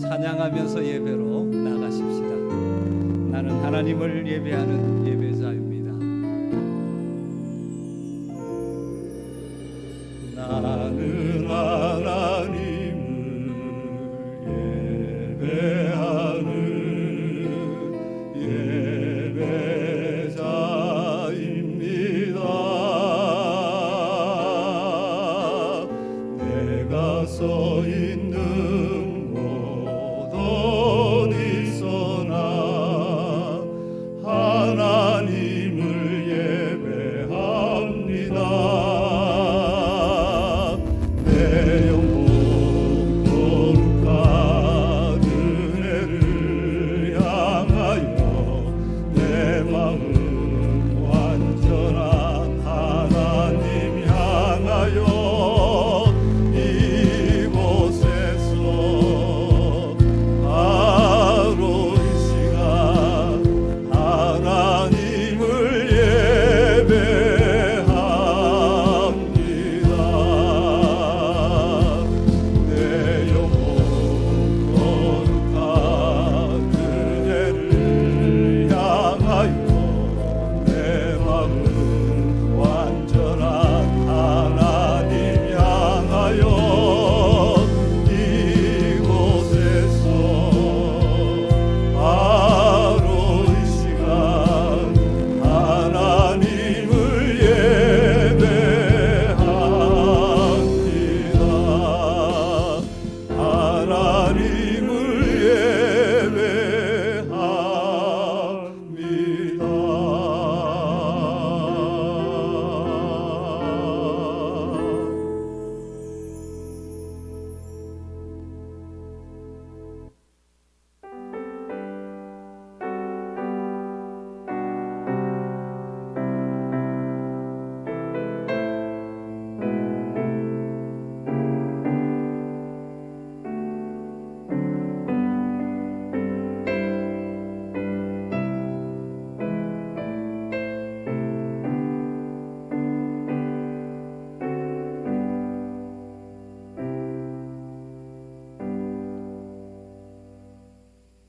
찬양하면서 예배로 나가십시다. 나는 하나님을 예배하는 예배자입니다. 나는 하나님을 예배하는 예배자입니다. 내가 서 있는 곳 어디서나 하나님을 예배합니다. 내 영혼 거룩한 은혜를 향하여 내 마음 완전한 하나님 향하여 이곳에서 바로 이 시간 하나님을 예배합니다. 내 영혼 거룩한 은혜를 향하여 내 마음 완전한 하나님 향하여 이곳에서 바로 이 시간 하나님을 예배합니다. 하나님을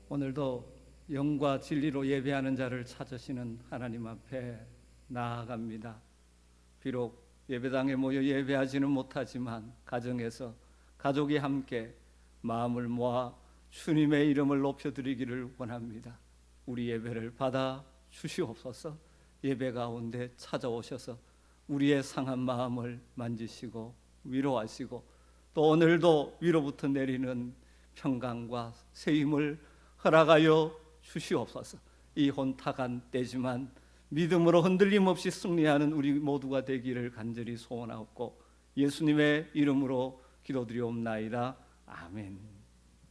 오늘도 영과 진리로 예배하는 자를 찾으시는 하나님 앞에 나아갑니다. 비록 예배당에 모여 예배하지는 못하지만 가정에서 가족이 함께 마음을 모아 주님의 이름을 높여드리기를 원합니다. 우리 예배를 받아 주시옵소서. 예배 가운데 찾아오셔서 우리의 상한 마음을 만지시고 위로하시고 또 오늘도 위로부터 내리는 평강과 새 힘을 허락하여 주시옵소서. 이 혼탁한 때지만 믿음으로 흔들림 없이 승리하는 우리 모두가 되기를 간절히 소원하옵고 예수님의 이름으로 기도드리옵나이다. 아멘.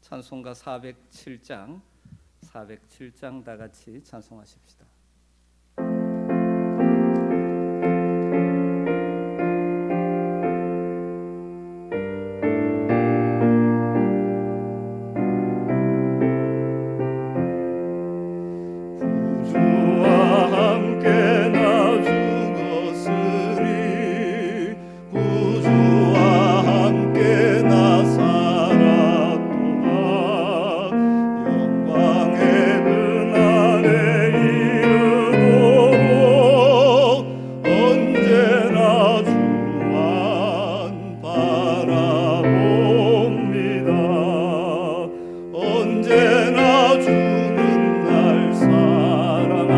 찬송가 407장 다 같이 찬송하십시다. 언제나 주는 날 사랑하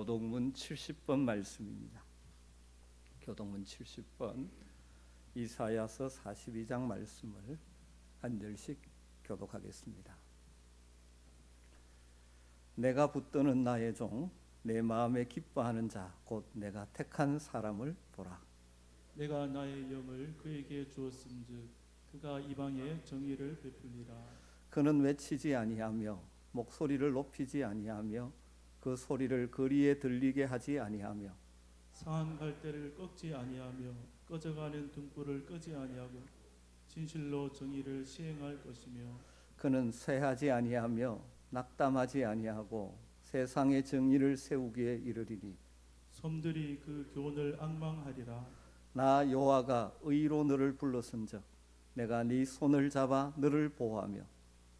교동문 70번 말씀입니다. 교동문 70번 이사야서 42장 말씀을 한 절씩 교독하겠습니다. 내가 붙드는 나의 종, 내 마음에 기뻐하는 자, 곧 내가 택한 사람을 보라. 내가 나의 영을 그에게 주었음즉 그가 이방에 정의를 베풀리라. 그는 외치지 아니하며 목소리를 높이지 아니하며 그 소리를 거리에 들리게 하지 아니하며 상한 갈대를 꺾지 아니하며 꺼져가는 등불을 끄지 아니하고 진실로 정의를 시행할 것이며 그는 쇠하지 아니하며 낙담하지 아니하고 세상의 정의를 세우기에 이르리니 섬들이 그 교훈을 앙망하리라. 나 여호와가 의로 너를 불렀은즉 내가 네 손을 잡아 너를 보호하며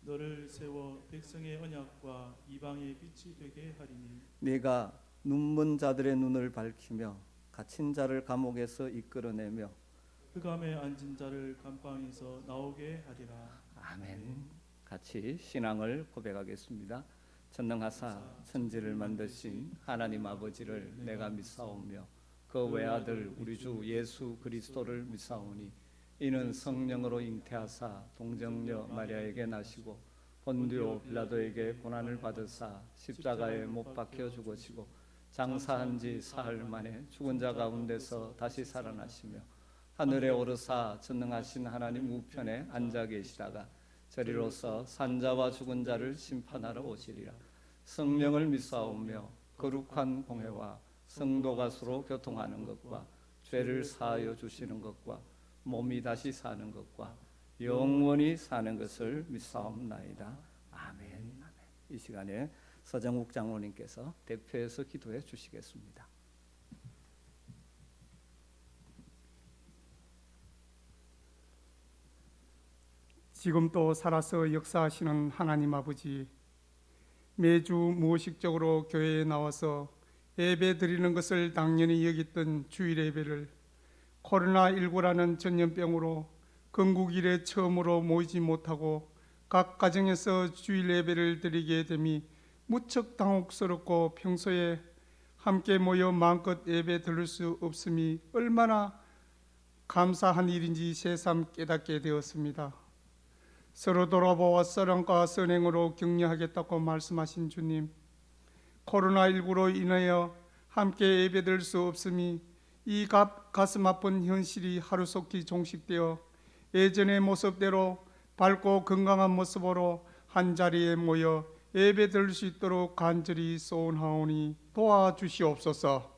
너를 세워 백성의 언약과 이방의 빛이 되게 하리니 네가 눈먼 자들의 눈을 밝히며 갇힌 자를 감옥에서 이끌어내며 흑암에 앉은 자를 감방에서 나오게 하리라. 아멘. 같이 신앙을 고백하겠습니다. 전능하사 천지를 만드신 하나님 아버지를 내가 믿사오며 그 외아들 우리 주 예수 그리스도를 믿사오니 이는 성령으로 잉태하사 동정녀 마리아에게 나시고 본디오 빌라도에게 고난을 받으사 십자가에 못 박혀 죽으시고 장사한 지 사흘 만에 죽은 자 가운데서 다시 살아나시며 하늘에 오르사 전능하신 하나님 우편에 앉아 계시다가 저리로서 산자와 죽은 자를 심판하러 오시리라. 성령을 믿사오며 거룩한 공회와 성도가 서로 교통하는 것과 죄를 사하여 주시는 것과 몸이 다시 사는 것과 영원히 사는 것을 믿사옵나이다. 아멘. 이 시간에 서정욱 장로님께서 대표해서 기도해 주시겠습니다. 지금도 살아서 역사하시는 하나님 아버지, 매주 무의식적으로 교회에 나와서 예배 드리는 것을 당연히 여겼던 주일 예배를 코로나19라는 전염병으로 건국 이래 처음으로 모이지 못하고 각 가정에서 주일 예배를 드리게 됨이 무척 당혹스럽고 평소에 함께 모여 마음껏 예배 드릴 수 없음이 얼마나 감사한 일인지 새삼 깨닫게 되었습니다. 서로 돌아보아 사랑과 선행으로 격려하겠다고 말씀하신 주님, 코로나19로 인하여 함께 예배드릴 수 없음이 이 가슴 아픈 현실이 하루속히 종식되어 예전의 모습대로 밝고 건강한 모습으로 한자리에 모여 예배드릴 수 있도록 간절히 소원하오니 도와주시옵소서.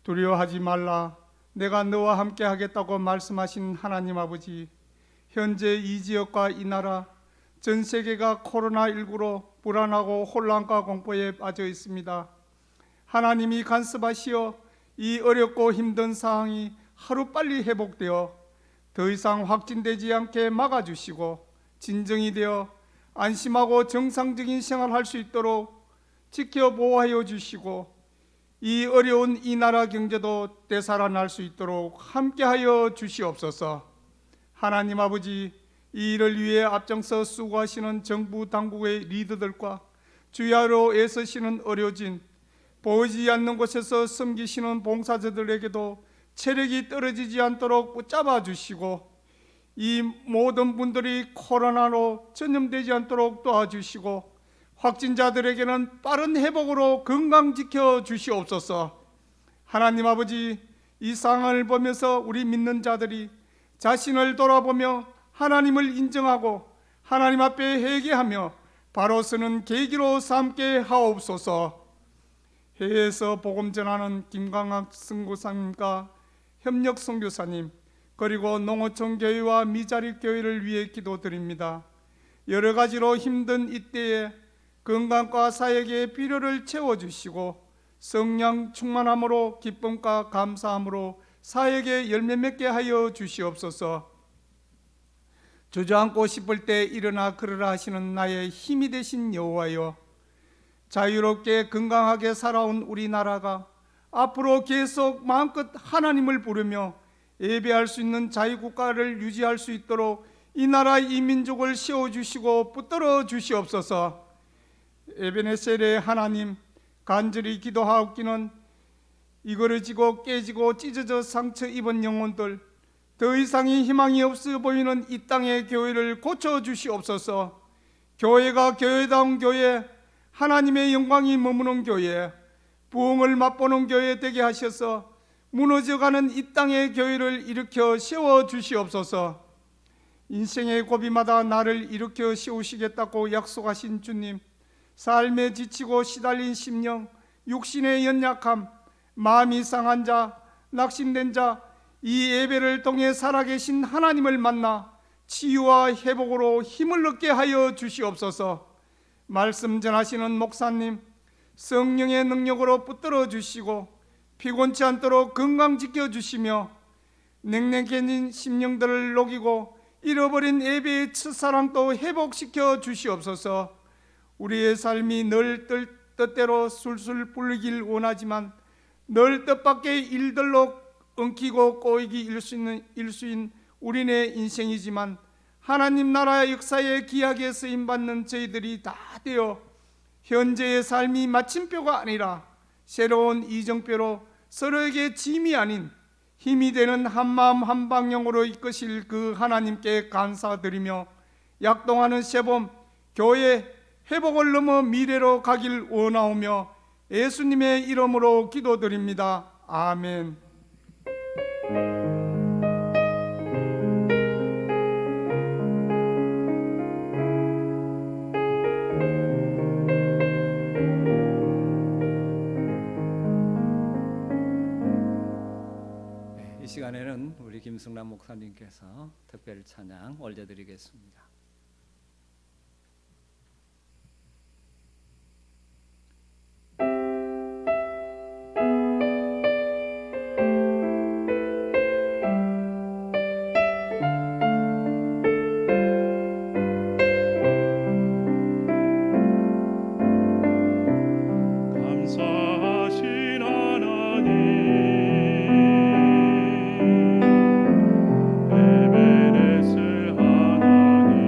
두려워하지 말라. 내가 너와 함께 하겠다고 말씀하신 하나님 아버지, 현재 이 지역과 이 나라, 전 세계가 코로나19로 불안하고 혼란과 공포에 빠져 있습니다. 하나님이 간섭하시어 이 어렵고 힘든 상황이 하루빨리 회복되어 더 이상 확진되지 않게 막아주시고 진정이 되어 안심하고 정상적인 생활할 수 있도록 지켜 보호하여 주시고 이 어려운 이 나라 경제도 되살아날 수 있도록 함께하여 주시옵소서. 하나님 아버지, 이 일을 위해 앞장서 수고하시는 정부 당국의 리더들과 주야로 애쓰시는 의료진, 보이지 않는 곳에서 섬기시는 봉사자들에게도 체력이 떨어지지 않도록 붙잡아 주시고 이 모든 분들이 코로나로 전염되지 않도록 도와주시고 확진자들에게는 빠른 회복으로 건강 지켜 주시옵소서. 하나님 아버지, 이 상황을 보면서 우리 믿는 자들이 자신을 돌아보며 하나님을 인정하고 하나님 앞에 회개하며 바로 서는 계기로 삼게 하옵소서. 해외에서 복음 전하는 김광학 선교사님과 협력 선교사님, 그리고 농어촌 교회와 미자립 교회를 위해 기도드립니다. 여러 가지로 힘든 이때에 건강과 사역의 필요를 채워주시고 성령 충만함으로 기쁨과 감사함으로 사역에 열매 맺게 하여 주시옵소서. 주저앉고 싶을 때 일어나 걸으라 하시는 나의 힘이 되신 여호와여, 자유롭게 건강하게 살아온 우리나라가 앞으로 계속 마음껏 하나님을 부르며 예배할 수 있는 자유국가를 유지할 수 있도록 이 나라 이 민족을 세워주시고 붙들어 주시옵소서. 에베네셀의 하나님, 간절히 기도하옵기는 이거러지고 깨지고 찢어져 상처 입은 영혼들, 더 이상의 희망이 없어 보이는 이 땅의 교회를 고쳐주시옵소서. 교회가 교회다운 교회, 하나님의 영광이 머무는 교회, 부흥을 맛보는 교회 되게 하셔서 무너져가는 이 땅의 교회를 일으켜 세워주시옵소서. 인생의 고비마다 나를 일으켜 세우시겠다고 약속하신 주님, 삶에 지치고 시달린 심령, 육신의 연약함, 마음이 상한 자, 낙심된 자, 이 예배를 통해 살아계신 하나님을 만나 치유와 회복으로 힘을 얻게 하여 주시옵소서. 말씀 전하시는 목사님, 성령의 능력으로 붙들어 주시고 피곤치 않도록 건강 지켜주시며 냉랭해진 심령들을 녹이고 잃어버린 예배의 첫사랑도 회복시켜 주시옵소서. 우리의 삶이 늘 뜻대로 술술 풀리길 원하지만 늘 뜻밖의 일들로 엉키고 꼬이기 일수인 우리네 인생이지만 하나님 나라의 역사에 귀하게 쓰임받는 저희들이 다 되어 현재의 삶이 마침표가 아니라 새로운 이정표로 서로에게 짐이 아닌 힘이 되는 한마음 한방향으로 이끄실 그 하나님께 감사드리며 약동하는 세봄 교회 회복을 넘어 미래로 가길 원하오며 예수님의 이름으로 기도드립니다. 아멘. 이 시간에는 우리 김승남 목사님께서 특별 찬양 올려드리겠습니다. 감사하신 하나님, 에베네셀 하나님,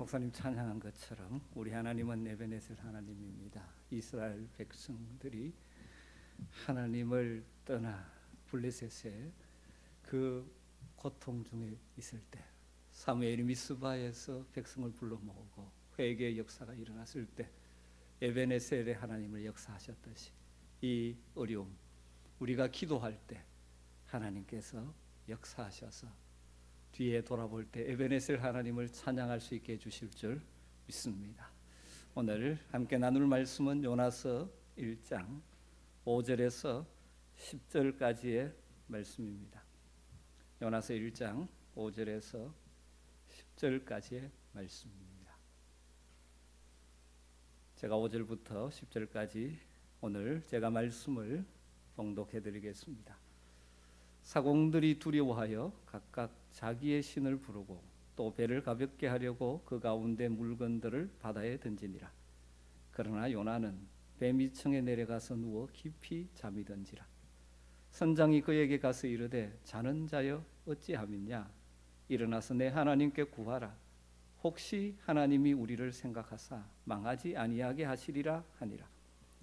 목사님 찬양한 것처럼 우리 하나님은 에베네셀 하나님입니다. 이스라엘 백성들이 하나님을 떠나 블레셋의 그 고통 중에 있을 때, 사무엘이 미스바에서 백성을 불러 모으고 회개의 역사가 일어났을 때 에베네셀의 하나님을 역사하셨듯이 이 어려움, 우리가 기도할 때 하나님께서 역사하셔서 뒤에 돌아볼 때 에베네셀 하나님을 찬양할 수 있게 해주실 줄 믿습니다. 오늘 함께 나눌 말씀은 요나서 1장 5절에서 10절까지의 말씀입니다. 요나서 1장 5절에서 10절까지의 말씀입니다. 제가 5절부터 10절까지 오늘 제가 말씀을 봉독해 드리겠습니다. 사공들이 두려워하여 각각 자기의 신을 부르고 또 배를 가볍게 하려고 그 가운데 물건들을 바다에 던지니라. 그러나 요나는 배 밑층에 내려가서 누워 깊이 잠이 든지라. 선장이 그에게 가서 이르되 자는 자여 어찌함이냐, 일어나서 내 하나님께 구하라. 혹시 하나님이 우리를 생각하사 망하지 아니하게 하시리라 하니라.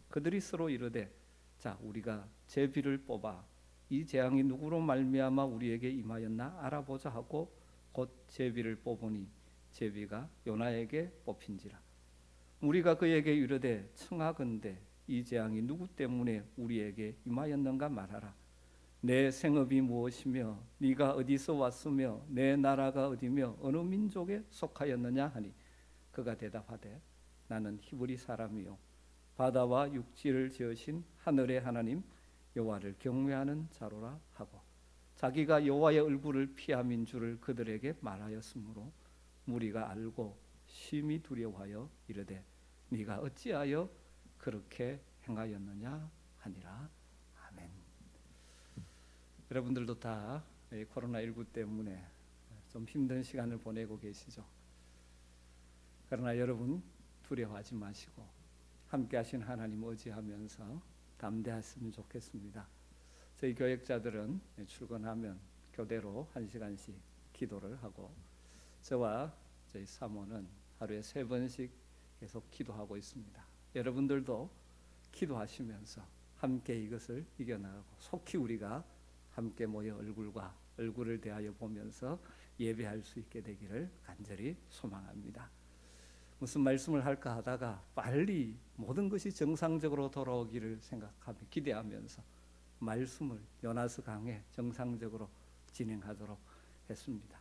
그들이 서로 이르되 자 우리가 제비를 뽑아 이 재앙이 누구로 말미암아 우리에게 임하였나 알아보자 하고 곧 제비를 뽑으니 제비가 요나에게 뽑힌지라. 우리가 그에게 이르되 청하건대 이 재앙이 누구 때문에 우리에게 임하였는가 말하라. 내 생업이 무엇이며 네가 어디서 왔으며 내 나라가 어디며 어느 민족에 속하였느냐 하니 그가 대답하되 나는 히브리 사람이요 바다와 육지를 지으신 하늘의 하나님 여호와를 경외하는 자로라 하고 자기가 여호와의 얼굴을 피함인 줄을 그들에게 말하였으므로 무리가 알고 심히 두려워하여 이르되 네가 어찌하여 그렇게 행하였느냐 하니라. 아멘. 여러분들도 다 코로나19 때문에 좀 힘든 시간을 보내고 계시죠. 그러나 여러분 두려워하지 마시고 함께 하신 하나님 의지하면서 담대했으면 좋겠습니다. 저희 교역자들은 출근하면 교대로 1시간씩 기도를 하고 저와 저희 사모는 하루에 3번씩 계속 기도하고 있습니다. 여러분들도 기도하시면서 함께 이것을 이겨나가고 속히 우리가 함께 모여 얼굴과 얼굴을 대하여 보면서 예배할 수 있게 되기를 간절히 소망합니다. 무슨 말씀을 할까 하다가 빨리 모든 것이 정상적으로 돌아오기를 생각하며 기대하면서 말씀을 요나서 강에 정상적으로 진행하도록 했습니다.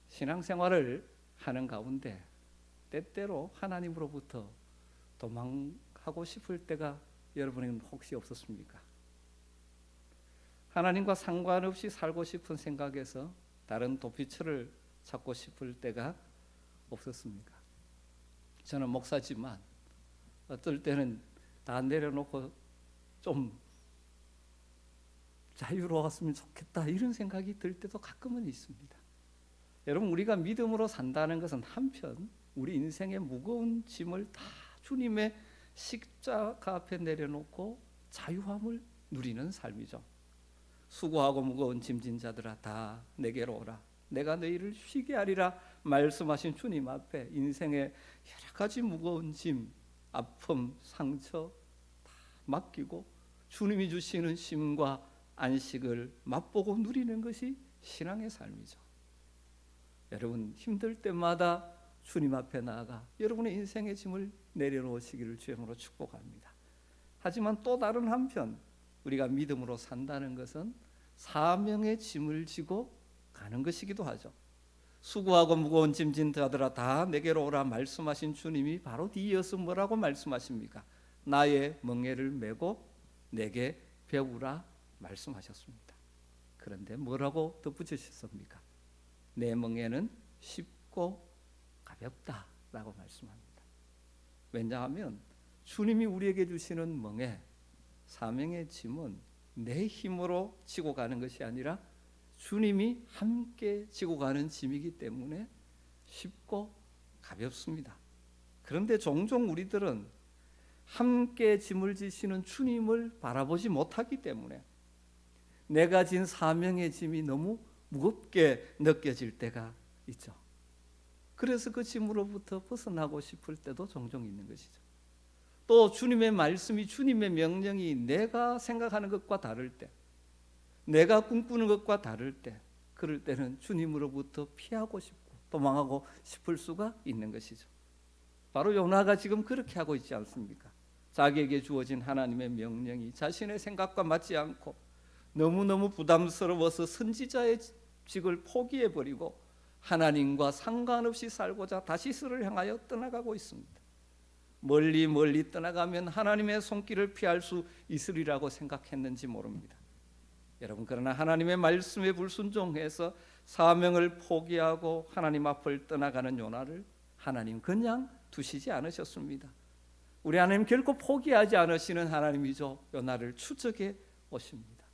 신앙생활을 하는 가운데 때때로 하나님으로부터 도망하고 싶을 때가 여러분에게는 혹시 없었습니까? 하나님과 상관없이 살고 싶은 생각에서 다른 도피처를 찾고 싶을 때가 없었습니까? 저는 목사지만 어떨 때는 다 내려놓고 좀 자유로웠으면 좋겠다 이런 생각이 들 때도 가끔은 있습니다. 여러분 우리가 믿음으로 산다는 것은 한편 우리 인생의 무거운 짐을 다 주님의 십자가 앞에 내려놓고 자유함을 누리는 삶이죠. 수고하고 무거운 짐진 자들아 다 내게로 오라. 내가 너희를 쉬게 하리라 말씀하신 주님 앞에 인생의 여러 가지 무거운 짐, 아픔, 상처 다 맡기고 주님이 주시는 쉼과 안식을 맛보고 누리는 것이 신앙의 삶이죠. 여러분 힘들 때마다 주님 앞에 나아가 여러분의 인생의 짐을 내려놓으시기를 주님으로 축복합니다. 하지만 또 다른 한편 우리가 믿음으로 산다는 것은 사명의 짐을 지고 가는 것이기도 하죠. 수고하고 무거운 짐진 자들아 다 내게로 오라 말씀하신 주님이 바로 뒤이어서 뭐라고 말씀하십니까? 나의 멍에를 메고 내게 배우라 말씀하셨습니다. 그런데 뭐라고 덧붙이셨습니까? 내 멍에는 쉽고 가볍다라고 말씀합니다. 왜냐하면 주님이 우리에게 주시는 멍에 사명의 짐은 내 힘으로 지고 가는 것이 아니라 주님이 함께 지고 가는 짐이기 때문에 쉽고 가볍습니다. 그런데 종종 우리들은 함께 짐을 지시는 주님을 바라보지 못하기 때문에 내가 진 사명의 짐이 너무 무겁게 느껴질 때가 있죠. 그래서 그 짐으로부터 벗어나고 싶을 때도 종종 있는 것이죠. 또 주님의 말씀이, 주님의 명령이 내가 생각하는 것과 다를 때, 내가 꿈꾸는 것과 다를 때, 그럴 때는 주님으로부터 피하고 싶고 도망하고 싶을 수가 있는 것이죠. 바로 요나가 지금 그렇게 하고 있지 않습니까? 자기에게 주어진 하나님의 명령이 자신의 생각과 맞지 않고 너무너무 부담스러워서 선지자의 직을 포기해버리고 하나님과 상관없이 살고자 다시스를 향하여 떠나가고 있습니다. 멀리 멀리 떠나가면 하나님의 손길을 피할 수 있으리라고 생각했는지 모릅니다. 여러분, 그러나 하나님의 말씀에 불순종해서 사명을 포기하고 하나님 앞을 떠나가는 요나를 하나님 그냥 두시지 않으셨습니다. 우리 하나님 결코 포기하지 않으시는 하나님이죠. 요나를 추적해 오십니다.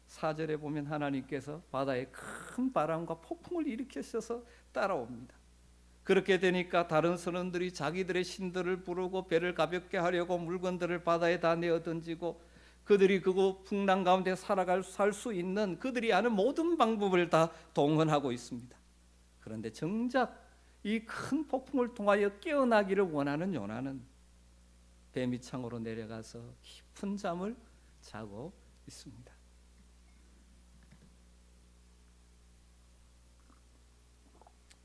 4절에 보면 하나님께서 바다에 큰 바람과 폭풍을 일으키셔서 따라옵니다. 그렇게 되니까 다른 선원들이 자기들의 신들을 부르고 배를 가볍게 하려고 물건들을 바다에 다 내어 던지고 그들이 그 풍랑 가운데 살 수 있는 그들이 아는 모든 방법을 다 동원하고 있습니다. 그런데 정작 이 큰 폭풍을 통하여 깨어나기를 원하는 요나는 배 밑창으로 내려가서 깊은 잠을 자고 있습니다.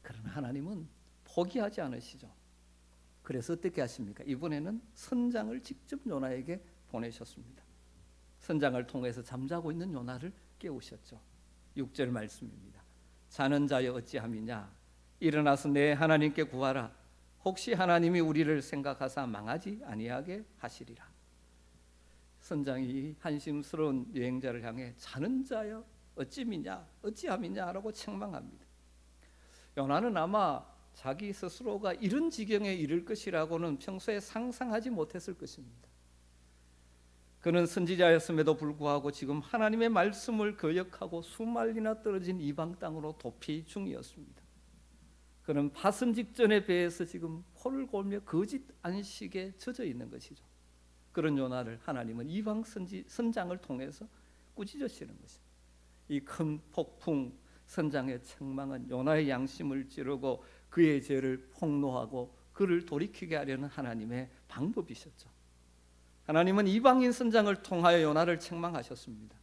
그러나 하나님은 포기하지 않으시죠. 그래서 어떻게 하십니까? 이번에는 선장을 직접 요나에게 보내셨습니다. 선장을 통해서 잠자고 있는 요나를 깨우셨죠. 6절 말씀입니다. 자는 자여 어찌함이냐? 일어나서 내 하나님께 구하라. 혹시 하나님이 우리를 생각하사 망하지 아니하게 하시리라. 선장이 한심스러운 여행자를 향해 자는 자여 어찌미냐 어찌함이냐라고 책망합니다. 요나는 아마 자기 스스로가 이런 지경에 이를 것이라고는 평소에 상상하지 못했을 것입니다. 그는 선지자였음에도 불구하고 지금 하나님의 말씀을 거역하고 수마일이나 떨어진 이방 땅으로 도피 중이었습니다. 그는 파선 직전의 배에서 지금 코를 골며 거짓 안식에 젖어 있는 것이죠. 그런 요나를 하나님은 이방 선장을 통해서 꾸짖으시는 것입니다. 이 큰 폭풍 선장의 책망은 요나의 양심을 찌르고 그의 죄를 폭로하고 그를 돌이키게 하려는 하나님의 방법이셨죠. 하나님은 이방인 선장을 통하여 요나를 책망하셨습니다.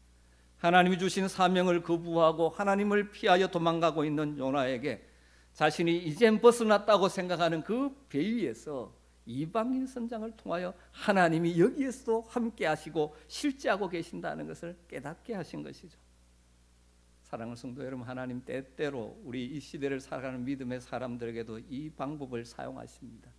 하나님이 주신 사명을 거부하고 하나님을 피하여 도망가고 있는 요나에게 자신이 이젠 벗어났다고 생각하는 그 배 위에서 이방인 선장을 통하여 하나님이 여기에서도 함께 하시고 실제하고 계신다는 것을 깨닫게 하신 것이죠. 사랑하는 성도 여러분, 하나님 때때로 우리 이 시대를 살아가는 믿음의 사람들에게도 이 방법을 사용하십니다.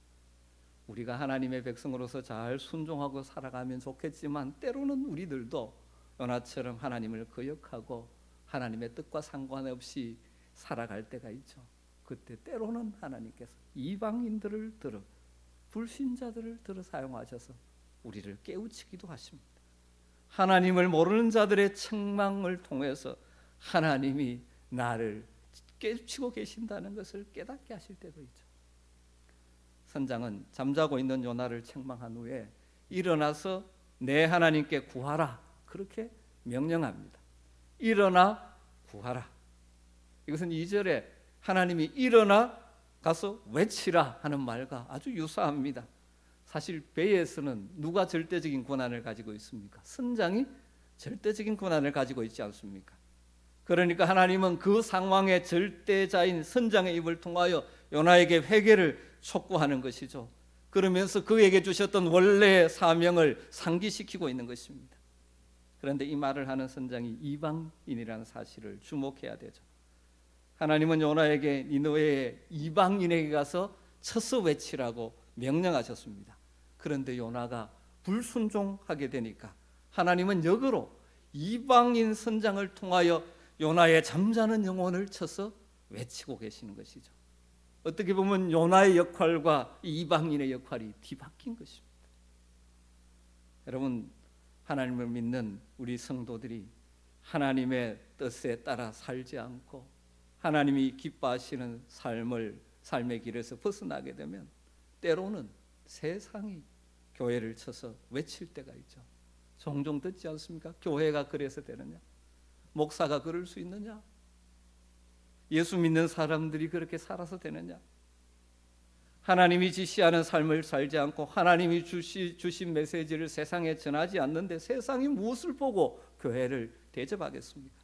우리가 하나님의 백성으로서 잘 순종하고 살아가면 좋겠지만 때로는 우리들도 요나처럼 하나님을 거역하고 하나님의 뜻과 상관없이 살아갈 때가 있죠. 그때 때로는 하나님께서 이방인들을 들어 불신자들을 들어 사용하셔서 우리를 깨우치기도 하십니다. 하나님을 모르는 자들의 책망을 통해서 하나님이 나를 깨우치고 계신다는 것을 깨닫게 하실 때도 있죠. 선장은 잠자고 있는 요나를 책망한 후에 일어나서 내 하나님께 구하라 그렇게 명령합니다. 일어나 구하라. 이것은 2절에 하나님이 일어나 가서 외치라 하는 말과 아주 유사합니다. 사실 배에서는 누가 절대적인 권한을 가지고 있습니까? 선장이 절대적인 권한을 가지고 있지 않습니까? 그러니까 하나님은 그 상황의 절대자인 선장의 입을 통하여 요나에게 회개를 촉구하는 것이죠. 그러면서 그에게 주셨던 원래의 사명을 상기시키고 있는 것입니다. 그런데 이 말을 하는 선장이 이방인이라는 사실을 주목해야 되죠. 하나님은 요나에게 니느웨의 이방인에게 가서 쳐서 외치라고 명령하셨습니다. 그런데 요나가 불순종하게 되니까 하나님은 역으로 이방인 선장을 통하여 요나의 잠자는 영혼을 쳐서 외치고 계시는 것이죠. 어떻게 보면 요나의 역할과 이방인의 역할이 뒤바뀐 것입니다. 여러분, 하나님을 믿는 우리 성도들이 하나님의 뜻에 따라 살지 않고 하나님이 기뻐하시는 삶의 길에서 벗어나게 되면 때로는 세상이 교회를 쳐서 외칠 때가 있죠. 종종 듣지 않습니까? 교회가 그래서 되느냐? 목사가 그럴 수 있느냐? 예수 믿는 사람들이 그렇게 살아서 되느냐? 하나님이 지시하는 삶을 살지 않고 하나님이 주신 메시지를 세상에 전하지 않는데 세상이 무엇을 보고 교회를 대접하겠습니까?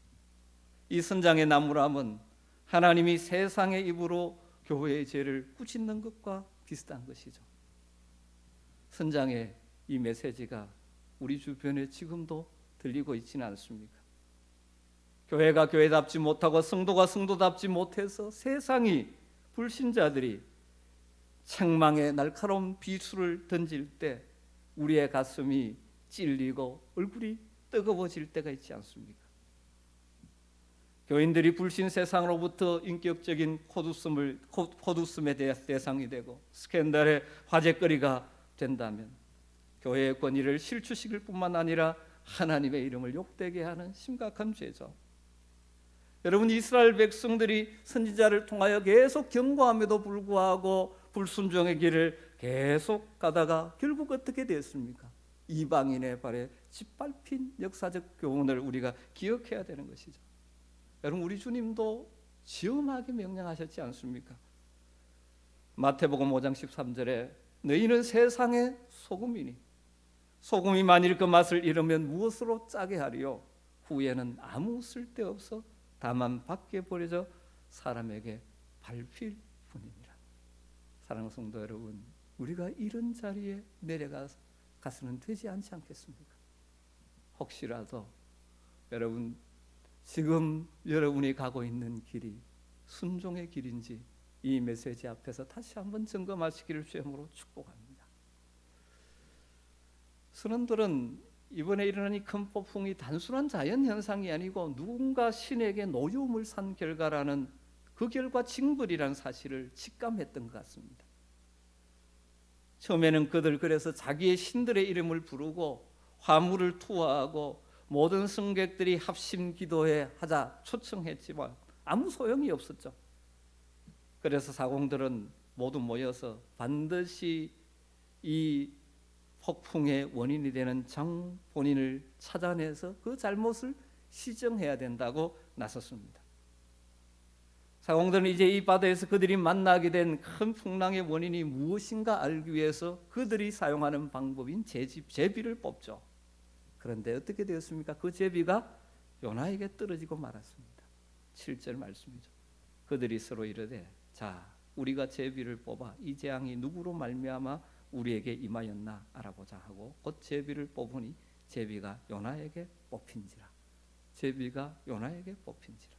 이 선장의 나무람은 하나님이 세상의 입으로 교회의 죄를 꾸짖는 것과 비슷한 것이죠. 선장의 이 메시지가 우리 주변에 지금도 들리고 있지는 않습니까? 교회가 교회답지 못하고 성도가 성도답지 못해서 세상이 불신자들이 책망의 날카로운 비수를 던질 때 우리의 가슴이 찔리고 얼굴이 뜨거워질 때가 있지 않습니까? 교인들이 불신 세상으로부터 인격적인 코두스음의 대상이 되고 스캔들의 화제거리가 된다면 교회의 권위를 실추시킬 뿐만 아니라 하나님의 이름을 욕되게 하는 심각한 죄죠. 여러분, 이스라엘 백성들이 선지자를 통하여 계속 경고함에도 불구하고 불순종의 길을 계속 가다가 결국 어떻게 됐습니까? 이방인의 발에 짓밟힌 역사적 교훈을 우리가 기억해야 되는 것이죠. 여러분, 우리 주님도 지엄하게 명령하셨지 않습니까? 마태복음 5장 13절에 너희는 세상의 소금이니 소금이 만일 그 맛을 잃으면 무엇으로 짜게 하리요? 후에는 아무 쓸데없어 다만 밖에 버려져 사람에게 밟힐 뿐이니라. 사랑하는 성도 여러분, 우리가 이런 자리에 내려가서는 되지 않지 않겠습니까? 혹시라도 여러분, 지금 여러분이 가고 있는 길이 순종의 길인지 이 메시지 앞에서 다시 한번 점검하시기를 주님으로 축복합니다. 선원들은 이번에 일어난 이 큰 폭풍이 단순한 자연현상이 아니고 누군가 신에게 노여움을 산 결과라는 그 결과 징벌이라는 사실을 직감했던 것 같습니다. 처음에는 그들 그래서 자기의 신들의 이름을 부르고 화물을 투하하고 모든 승객들이 합심 기도해 하자 초청했지만 아무 소용이 없었죠. 그래서 사공들은 모두 모여서 반드시 이 폭풍의 원인이 되는 정 본인을 찾아내서 그 잘못을 시정해야 된다고 나섰습니다. 사공들은 이제 이 바다에서 그들이 만나게 된 큰 풍랑의 원인이 무엇인가 알기 위해서 그들이 사용하는 방법인 제비를 뽑죠. 그런데 어떻게 되었습니까? 그 제비가 요나에게 떨어지고 말았습니다. 7절 말씀이죠. 그들이 서로 이르되 자, 우리가 제비를 뽑아 이 재앙이 누구로 말미암아 우리에게 임하였나 알아보자 하고 곧 제비를 뽑으니 제비가 요나에게 뽑힌지라. 제비가 요나에게 뽑힌지라.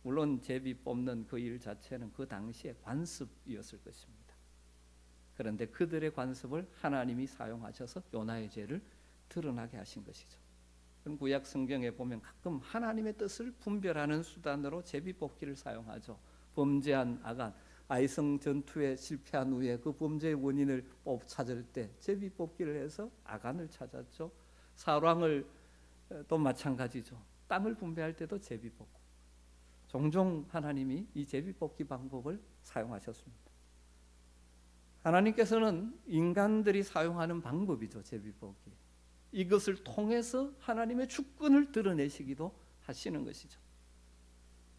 물론 제비 뽑는 그 일 자체는 그 당시에 관습이었을 것입니다. 그런데 그들의 관습을 하나님이 사용하셔서 요나의 죄를 드러나게 하신 것이죠. 그럼 구약 성경에 보면 가끔 하나님의 뜻을 분별하는 수단으로 제비 뽑기를 사용하죠. 범죄한 아간, 아이성 전투에 실패한 후에 그 범죄의 원인을 찾을 때 제비 뽑기를 해서 아간을 찾았죠. 사랑을 또 마찬가지죠. 땅을 분배할 때도 제비 뽑고 종종 하나님이 이 제비 뽑기 방법을 사용하셨습니다. 하나님께서는 인간들이 사용하는 방법이죠. 제비 뽑기. 이것을 통해서 하나님의 주권을 드러내시기도 하시는 것이죠.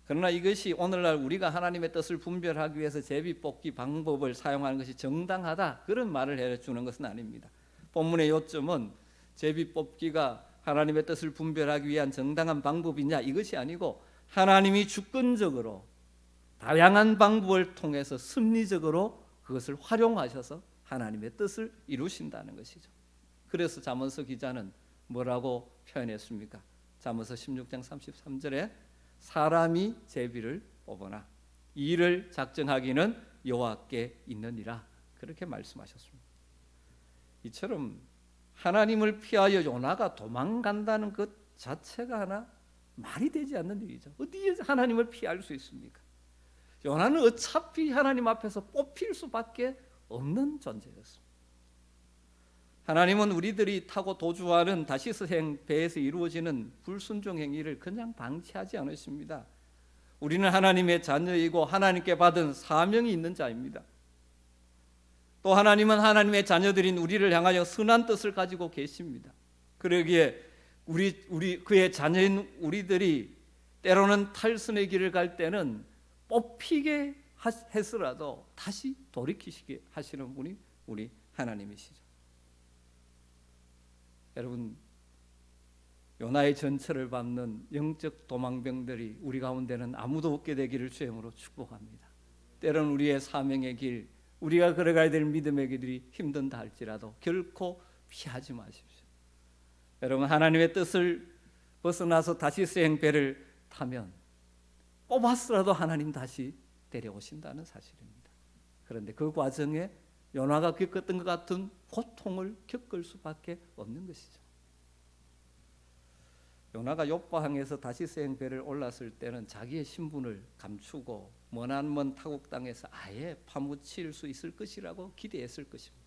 그러나 이것이 오늘날 우리가 하나님의 뜻을 분별하기 위해서 제비 뽑기 방법을 사용하는 것이 정당하다, 그런 말을 해주는 것은 아닙니다. 본문의 요점은 제비 뽑기가 하나님의 뜻을 분별하기 위한 정당한 방법이냐, 이것이 아니고 하나님이 주권적으로 다양한 방법을 통해서 섭리적으로 그것을 활용하셔서 하나님의 뜻을 이루신다는 것이죠. 그래서 잠언서 기자는 뭐라고 표현했습니까? 잠언서 16장 33절에 사람이 제비를 뽑으나 이를 작정하기는 여호와께 있느니라, 그렇게 말씀하셨습니다. 이처럼 하나님을 피하여 요나가 도망간다는 것 자체가 하나 말이 되지 않는 일이죠. 어디에 하나님을 피할 수 있습니까? 요나는 어차피 하나님 앞에서 뽑힐 수밖에 없는 존재였습니다. 하나님은 우리들이 타고 도주하는 다시스행 배에서 이루어지는 불순종 행위를 그냥 방치하지 않으십니다. 우리는 하나님의 자녀이고 하나님께 받은 사명이 있는 자입니다. 또 하나님은 하나님의 자녀들인 우리를 향하여 선한 뜻을 가지고 계십니다. 그러기에 그의 자녀인 우리들이 때로는 탈선의 길을 갈 때는 뽑히게 했으라도 다시 돌이키시게 하시는 분이 우리 하나님이시죠. 여러분, 요나의 전철을 밟는 영적 도망병들이 우리 가운데는 아무도 없게 되기를 주님으로 축복합니다. 때론 우리의 사명의 길, 우리가 걸어가야 될 믿음의 길이 힘든다 할지라도 결코 피하지 마십시오. 여러분, 하나님의 뜻을 벗어나서 다시스의 배를 타면 뽑았으라도 하나님 다시 데려오신다는 사실입니다. 그런데 그 과정에 요나가 겪었던 것 같은 고통을 겪을 수밖에 없는 것이죠. 요나가 욥바항에서 다시스의 배를 올랐을 때는 자기의 신분을 감추고 먼 타국 땅에서 아예 파묻힐 수 있을 것이라고 기대했을 것입니다.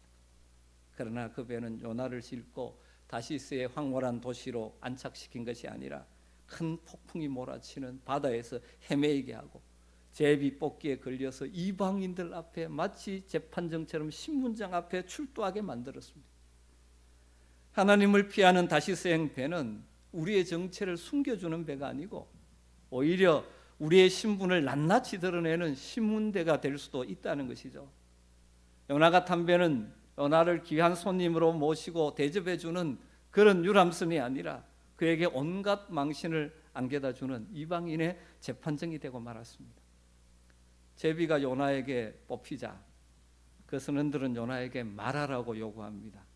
그러나 그 배는 요나를 싣고 다시스의 황홀한 도시로 안착시킨 것이 아니라 큰 폭풍이 몰아치는 바다에서 헤매이게 하고 제비 뽑기에 걸려서 이방인들 앞에 마치 재판정처럼 신문장 앞에 출두하게 만들었습니다. 하나님을 피하는 다시스의 배는 우리의 정체를 숨겨주는 배가 아니고 오히려 우리의 신분을 낱낱이 드러내는 신문대가 될 수도 있다는 것이죠. 요나가 탄 배는 요나를 귀한 손님으로 모시고 대접해주는 그런 유람선이 아니라 그에게 온갖 망신을 안겨다주는 이방인의 재판정이 되고 말았습니다. 제비가 요나에게 뽑히자 그 선원들은 요나에게 말하라고 요구합니다.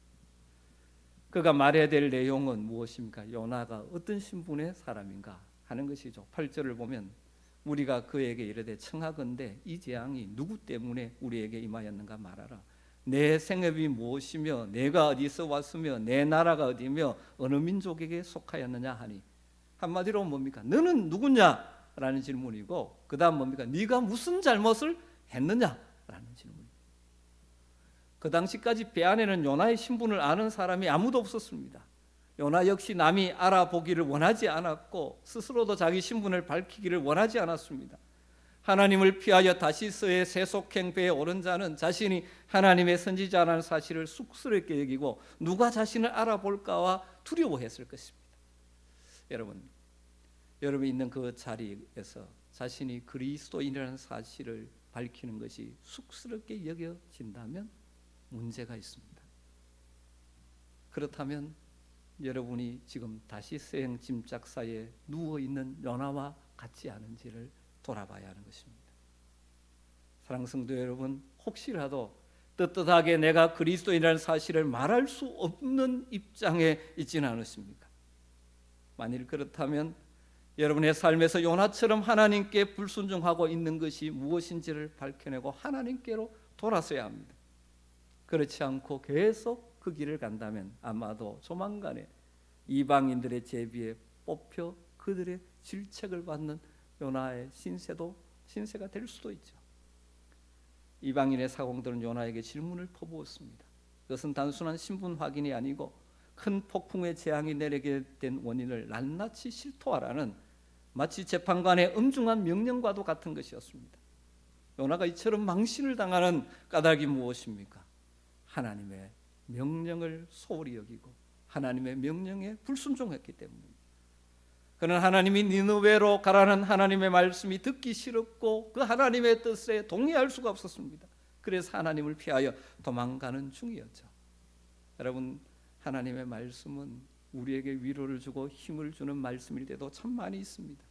그가 말해야 될 내용은 무엇입니까? 요나가 어떤 신분의 사람인가 하는 것이죠. 8절을 보면 우리가 그에게 이르되 청하건대 이 재앙이 누구 때문에 우리에게 임하였는가 말하라. 내 생업이 무엇이며 내가 어디서 왔으며 내 나라가 어디며 어느 민족에게 속하였느냐 하니, 한마디로 뭡니까? 너는 누구냐? 라는 질문이고 그 다음 뭡니까? 네가 무슨 잘못을 했느냐? 라는 질문입니다. 그 당시까지 배 안에는 요나의 신분을 아는 사람이 아무도 없었습니다. 요나 역시 남이 알아보기를 원하지 않았고 스스로도 자기 신분을 밝히기를 원하지 않았습니다. 하나님을 피하여 다시스의 세속행 배에 오른 자는 자신이 하나님의 선지자라는 사실을 쑥스럽게 여기고 누가 자신을 알아볼까와 두려워했을 것입니다. 여러분이 있는 그 자리에서 자신이 그리스도인이라는 사실을 밝히는 것이 쑥스럽게 여겨진다면 문제가 있습니다. 그렇다면 여러분이 지금 다시스행 짐짝사에 누워있는 요나와 같지 않은지를 돌아봐야 하는 것입니다. 사랑하는 성도 여러분, 혹시라도 떳떳하게 내가 그리스도인이라는 사실을 말할 수 없는 입장에 있지는 않으십니까? 만일 그렇다면 여러분의 삶에서 요나처럼 하나님께 불순종하고 있는 것이 무엇인지를 밝혀내고 하나님께로 돌아서야 합니다. 그렇지 않고 계속 그 길을 간다면 아마도 조만간에 이방인들의 제비에 뽑혀 그들의 질책을 받는 요나의 신세가 될 수도 있죠. 이방인의 사공들은 요나에게 질문을 퍼부었습니다. 그것은 단순한 신분 확인이 아니고 큰 폭풍의 재앙이 내리게 된 원인을 낱낱이 실토하라는 마치 재판관의 엄중한 명령과도 같은 것이었습니다. 요나가 이처럼 망신을 당하는 까닭이 무엇입니까? 하나님의 명령을 소홀히 여기고 하나님의 명령에 불순종했기 때문입니다. 그는 하나님이 니느웨로 가라는 하나님의 말씀이 듣기 싫었고 그 하나님의 뜻에 동의할 수가 없었습니다. 그래서 하나님을 피하여 도망가는 중이었죠. 여러분, 하나님의 말씀은 우리에게 위로를 주고 힘을 주는 말씀일 때도 참 많이 있습니다.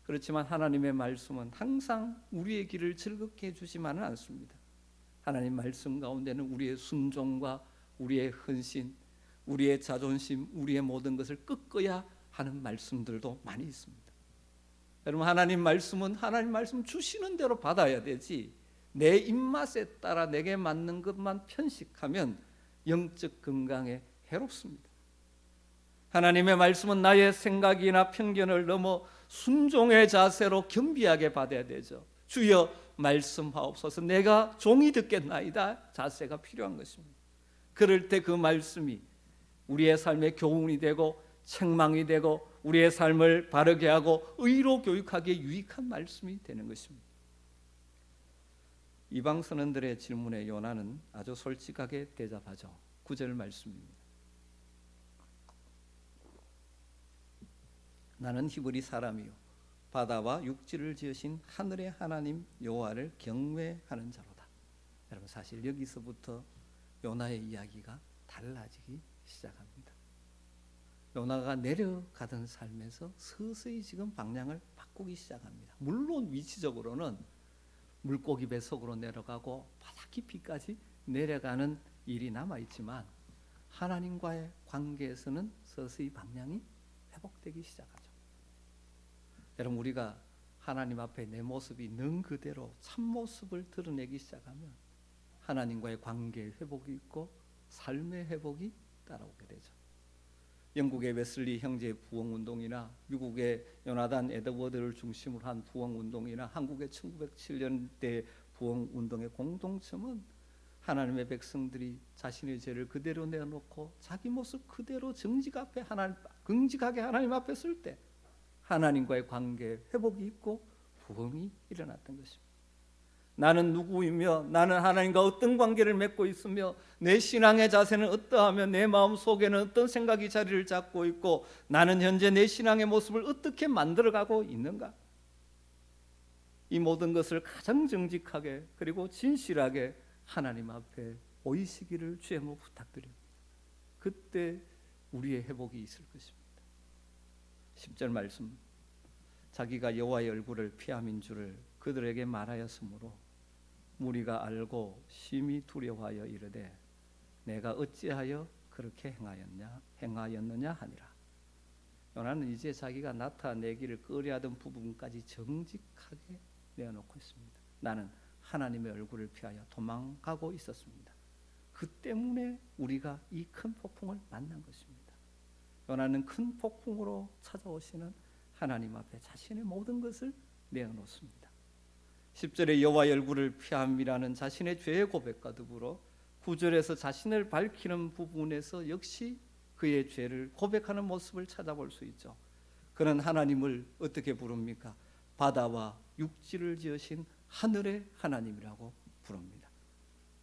그렇지만 하나님의 말씀은 항상 우리의 길을 즐겁게 해주지만은 않습니다. 하나님 말씀 가운데는 우리의 순종과 우리의 헌신, 우리의 자존심, 우리의 모든 것을 꺾어야 하는 말씀들도 많이 있습니다. 여러분, 하나님 말씀은 하나님 말씀 주시는 대로 받아야 되지 내 입맛에 따라 내게 맞는 것만 편식하면 영적 건강에 해롭습니다. 하나님의 말씀은 나의 생각이나 편견을 넘어 순종의 자세로 겸비하게 받아야 되죠. 주여 말씀하옵소서, 내가 종이 듣겠나이다 자세가 필요한 것입니다. 그럴 때 그 말씀이 우리의 삶의 교훈이 되고 책망이 되고 우리의 삶을 바르게 하고 의로 교육하기에 유익한 말씀이 되는 것입니다. 이방 선원들의 질문에 요나는 아주 솔직하게 대답하죠. 9절 말씀입니다. 나는 히브리 사람이요 바다와 육지를 지으신 하늘의 하나님 여호와를 경외하는 자로다. 여러분, 사실 여기서부터 요나의 이야기가 달라지기 시작합니다. 요나가 내려가던 삶에서 서서히 지금 방향을 바꾸기 시작합니다. 물론 위치적으로는 물고기 뱃속으로 내려가고 바다 깊이까지 내려가는 일이 남아있지만 하나님과의 관계에서는 서서히 방향이 회복되기 시작하죠. 여러분, 우리가 하나님 앞에 내 모습이 있는 그대로 참모습을 드러내기 시작하면 하나님과의 관계의 회복이 있고 삶의 회복이 따라오게 되죠. 영국의 웨슬리 형제의 부흥운동이나 미국의 요나단 에드워드를 중심으로 한 부흥운동이나 한국의 1907년대 부흥운동의 공통점은 하나님의 백성들이 자신의 죄를 그대로 내어놓고 자기 모습 그대로 긍직하게 하나님 앞에 설 때 하나님과의 관계 회복이 있고 부흥이 일어났던 것입니다. 나는 누구이며 나는 하나님과 어떤 관계를 맺고 있으며 내 신앙의 자세는 어떠하며 내 마음 속에는 어떤 생각이 자리를 잡고 있고 나는 현재 내 신앙의 모습을 어떻게 만들어가고 있는가, 이 모든 것을 가장 정직하게 그리고 진실하게 하나님 앞에 보이시기를 주의 모 부탁드립니다. 그때 우리의 회복이 있을 것입니다. 10절 말씀, 자기가 여호와의 얼굴을 피함인 줄을 그들에게 말하였으므로 무리가 알고 심히 두려워하여 이르되 내가 어찌하여 그렇게 행하였느냐 하니라. 요나는 이제 자기가 나타내기를 꺼려하던 부분까지 정직하게 내어놓고 있습니다. 나는 하나님의 얼굴을 피하여 도망가고 있었습니다. 그 때문에 우리가 이 큰 폭풍을 만난 것입니다. 요나는 큰 폭풍으로 찾아오시는 하나님 앞에 자신의 모든 것을 내어놓습니다. 10절에 여호와의 얼굴을 피함이라는 자신의 죄의 고백과 더불어 9절에서 자신을 밝히는 부분에서 역시 그의 죄를 고백하는 모습을 찾아볼 수 있죠. 그는 하나님을 어떻게 부릅니까? 바다와 육지를 지으신 하늘의 하나님이라고 부릅니다.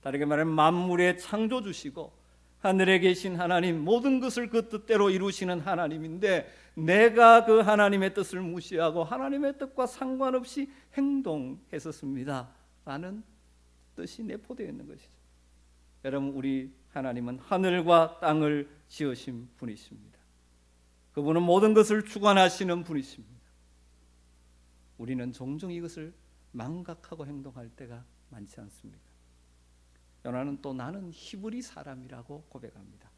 다르게 말하면 만물의 창조주시고 하늘에 계신 하나님, 모든 것을 그 뜻대로 이루시는 하나님인데 내가 그 하나님의 뜻을 무시하고 하나님의 뜻과 상관없이 행동했었습니다 라는 뜻이 내포되어 있는 것이죠. 여러분, 우리 하나님은 하늘과 땅을 지으신 분이십니다. 그분은 모든 것을 주관하시는 분이십니다. 우리는 종종 이것을 망각하고 행동할 때가 많지 않습니까? 요나는 또 나는 히브리 사람이라고 고백합니다.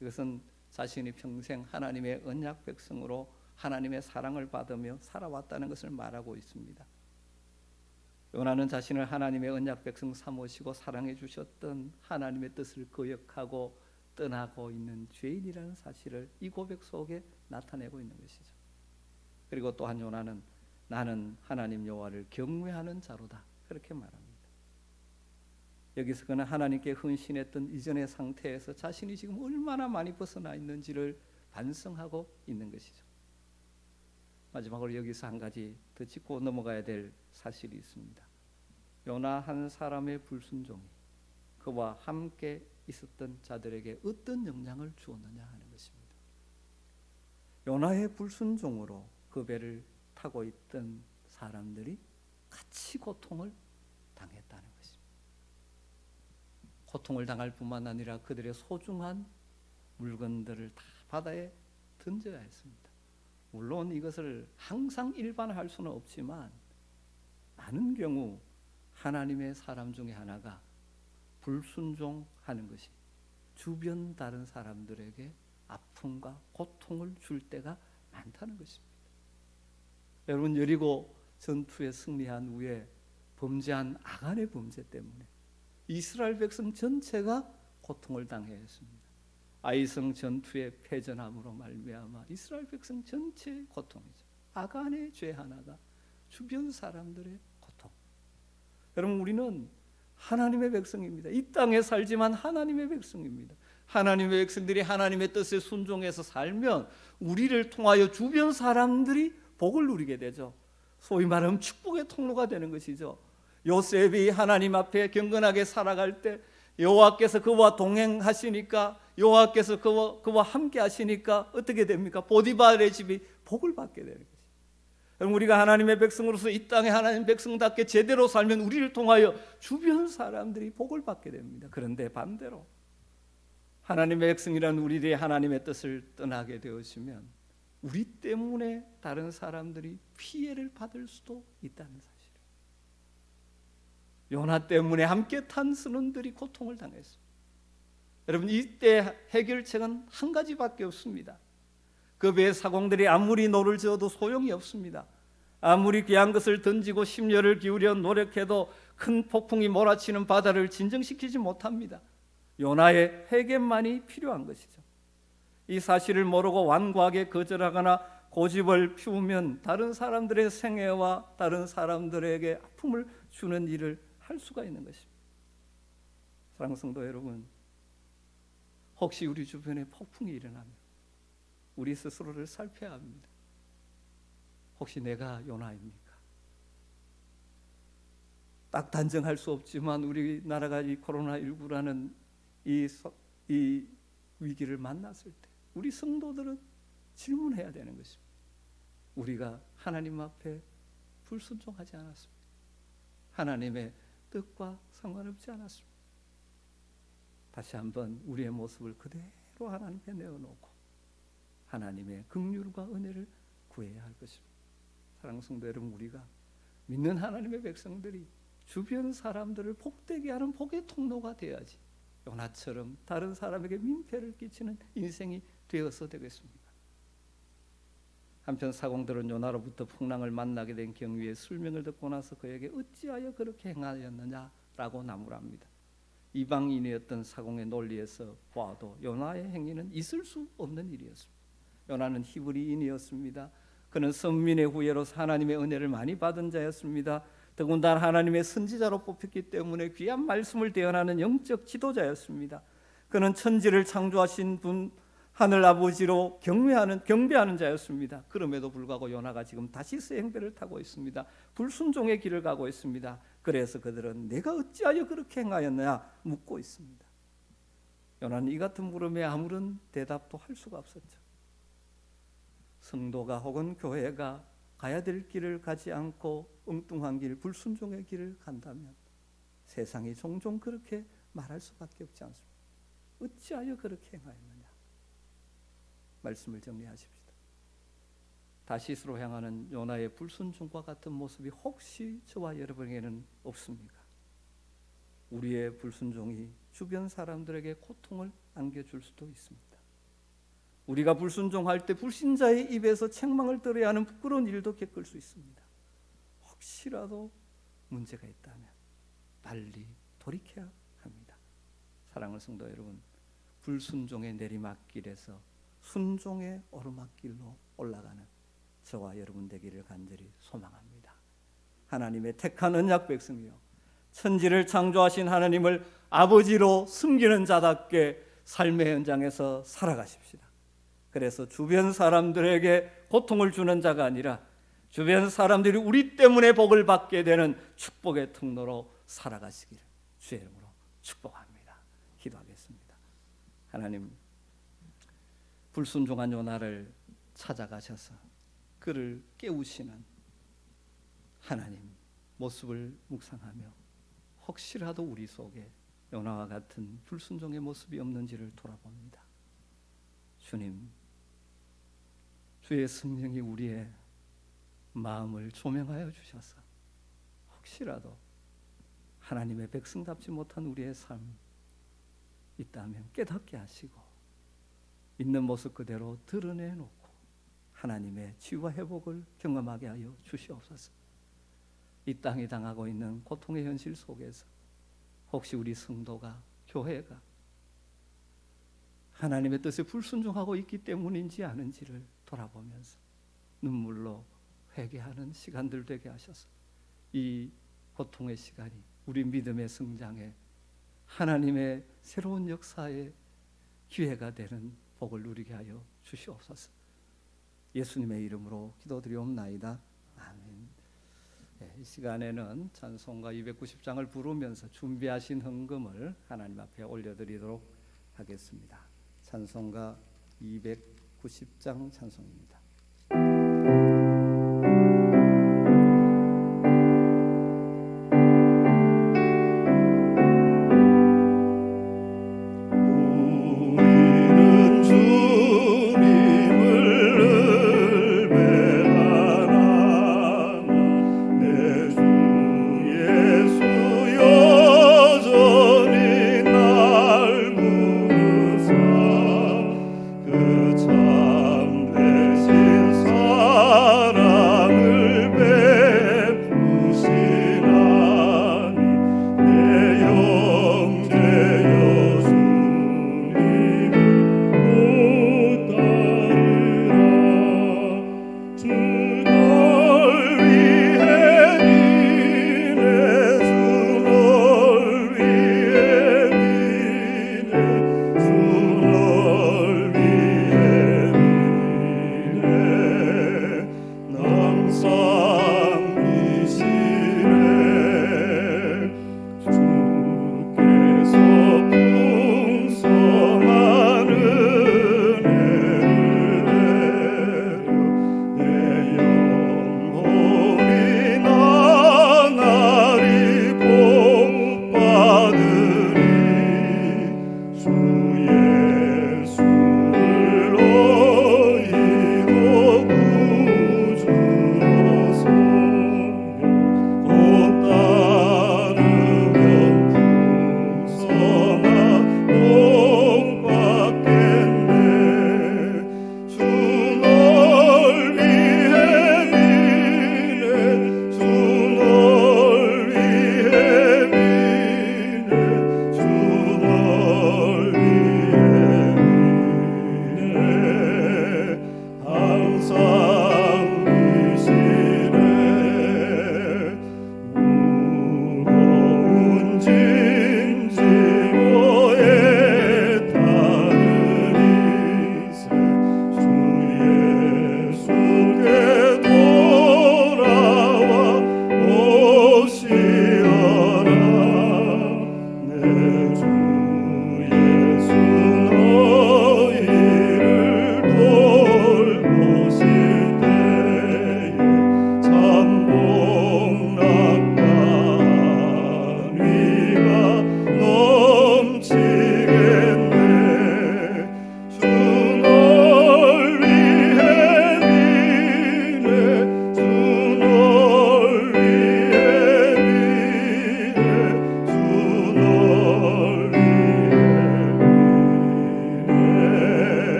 이것은 자신이 평생 하나님의 언약 백성으로 하나님의 사랑을 받으며 살아왔다는 것을 말하고 있습니다. 요나는 자신을 하나님의 언약 백성 삼으시고 사랑해 주셨던 하나님의 뜻을 거역하고 떠나고 있는 죄인이라는 사실을 이 고백 속에 나타내고 있는 것이죠. 그리고 또한 요나는 나는 하나님 여호와를 경외하는 자로다 그렇게 말합니다. 여기서 그는 하나님께 헌신했던 이전의 상태에서 자신이 지금 얼마나 많이 벗어나 있는지를 반성하고 있는 것이죠. 마지막으로 여기서 한 가지 더 짚고 넘어가야 될 사실이 있습니다. 요나 한 사람의 불순종이 그와 함께 있었던 자들에게 어떤 영향을 주었느냐 하는 것입니다. 요나의 불순종으로 그 배를 타고 있던 사람들이 같이 고통을 당했다는 것입니다. 고통을 당할 뿐만 아니라 그들의 소중한 물건들을 다 바다에 던져야 했습니다. 물론 이것을 항상 일반화할 수는 없지만 많은 경우 하나님의 사람 중에 하나가 불순종하는 것이 주변 다른 사람들에게 아픔과 고통을 줄 때가 많다는 것입니다. 여러분, 여리고 전투에 승리한 후에 범죄한 아간의 범죄 때문에 이스라엘 백성 전체가 고통을 당해야 했습니다. 아이성 전투의 패전함으로 말미암아 이스라엘 백성 전체의 고통이죠. 아간의 죄 하나가 주변 사람들의 고통. 여러분, 우리는 하나님의 백성입니다. 이 땅에 살지만 하나님의 백성입니다. 하나님의 백성들이 하나님의 뜻에 순종해서 살면 우리를 통하여 주변 사람들이 복을 누리게 되죠. 소위 말하면 축복의 통로가 되는 것이죠. 요셉이 하나님 앞에 경건하게 살아갈 때 여호와께서 그와 동행하시니까, 여호와께서 그와 함께 하시니까 어떻게 됩니까? 보디발의 집이 복을 받게 되는 것이죠. 여러분, 우리가 하나님의 백성으로서 이 땅에 하나님 백성답게 제대로 살면 우리를 통하여 주변 사람들이 복을 받게 됩니다. 그런데 반대로 하나님의 백성이라는 우리들이 하나님의 뜻을 떠나게 되어지면 우리 때문에 다른 사람들이 피해를 받을 수도 있다는 사실이에요. 요나 때문에 함께 탄 선원들이 고통을 당했습니다. 여러분, 이때 해결책은 한 가지밖에 없습니다. 그 배의 사공들이 아무리 노를 저어도 소용이 없습니다. 아무리 귀한 것을 던지고 심려를 기울여 노력해도 큰 폭풍이 몰아치는 바다를 진정시키지 못합니다. 요나의 회개만이 필요한 것이죠. 이 사실을 모르고 완고하게 거절하거나 고집을 피우면 다른 사람들의 생애와 다른 사람들에게 아픔을 주는 일을 할 수가 있는 것입니다. 사랑하는 성도 여러분, 혹시 우리 주변에 폭풍이 일어나면 우리 스스로를 살펴야 합니다. 혹시 내가 요나입니까? 딱 단정할 수 없지만 우리나라가 이 코로나19라는 이 위기를 만났을 때 우리 성도들은 질문해야 되는 것입니다. 우리가 하나님 앞에 불순종하지 않았습니다. 하나님의 뜻과 상관없지 않았습니다. 다시 한번 우리의 모습을 그대로 하나님께 내어놓고 하나님의 긍휼과 은혜를 구해야 할 것입니다. 사랑하는 성도 여러분, 우리가 믿는 하나님의 백성들이 주변 사람들을 복되게 하는 복의 통로가 되어야지 요나처럼 다른 사람에게 민폐를 끼치는 인생이 되어서 되겠습니다. 한편 사공들은 요나로부터 풍랑을 만나게 된 경위의 설명을 듣고 나서 그에게 어찌하여 그렇게 행하였느냐라고 나무랍니다. 이방인이었던 사공의 논리에서 보아도 요나의 행위는 있을 수 없는 일이었습니다. 요나는 히브리인이었습니다. 그는 선민의 후예로서 하나님의 은혜를 많이 받은 자였습니다. 더군다나 하나님의 선지자로 뽑혔기 때문에 귀한 말씀을 대언하는 영적 지도자였습니다. 그는 천지를 창조하신 분 하늘 아버지로 경배하는 자였습니다. 그럼에도 불구하고 요나가 지금 다시스 행배를 타고 있습니다. 불순종의 길을 가고 있습니다. 그래서 그들은 내가 어찌하여 그렇게 행하였느냐 묻고 있습니다. 요나는 이 같은 물음에 아무런 대답도 할 수가 없었죠. 성도가 혹은 교회가 가야 될 길을 가지 않고 엉뚱한 길, 불순종의 길을 간다면 세상이 종종 그렇게 말할 수밖에 없지 않습니까? 어찌하여 그렇게 행하였느냐. 말씀을 정리하십시다. 다시스로 향하는 요나의 불순종과 같은 모습이 혹시 저와 여러분에게는 없습니까? 우리의 불순종이 주변 사람들에게 고통을 안겨줄 수도 있습니다. 우리가 불순종할 때 불신자의 입에서 책망을 들어야 하는 부끄러운 일도 겪을 수 있습니다. 혹시라도 문제가 있다면 빨리 돌이켜야 합니다. 사랑하는 성도 여러분, 불순종의 내리막길에서 순종의 오르막길로 올라가는 저와 여러분 되기를 간절히 소망합니다. 하나님의 택한 언약 백성이요, 천지를 창조하신 하나님을 아버지로 숨기는 자답게 삶의 현장에서 살아가십시다. 그래서 주변 사람들에게 고통을 주는 자가 아니라 주변 사람들이 우리 때문에 복을 받게 되는 축복의 통로로 살아가시기를 주의 이름으로 축복합니다. 기도하겠습니다. 하나님, 불순종한 요나를 찾아가셔서 그를 깨우시는 하나님 모습을 묵상하며 혹시라도 우리 속에 요나와 같은 불순종의 모습이 없는지를 돌아봅니다. 주님, 주의 성령이 우리의 마음을 조명하여 주셔서 혹시라도 하나님의 백성답지 못한 우리의 삶 있다면 깨닫게 하시고 있는 모습 그대로 드러내놓고 하나님의 치유와 회복을 경험하게 하여 주시옵소서. 이 땅이 당하고 있는 고통의 현실 속에서 혹시 우리 성도가, 교회가 하나님의 뜻에 불순종하고 있기 때문인지 아닌지를 돌아보면서 눈물로 회개하는 시간들 되게 하셔서 이 고통의 시간이 우리 믿음의 성장에 하나님의 새로운 역사의 기회가 되는 복을 누리게 하여 주시옵소서. 예수님의 이름으로 기도드리옵나이다. 아멘. 네, 이 시간에는 찬송가 290장을 부르면서 준비하신 헌금을 하나님 앞에 올려드리도록 하겠습니다. 찬송가 290장 찬송입니다.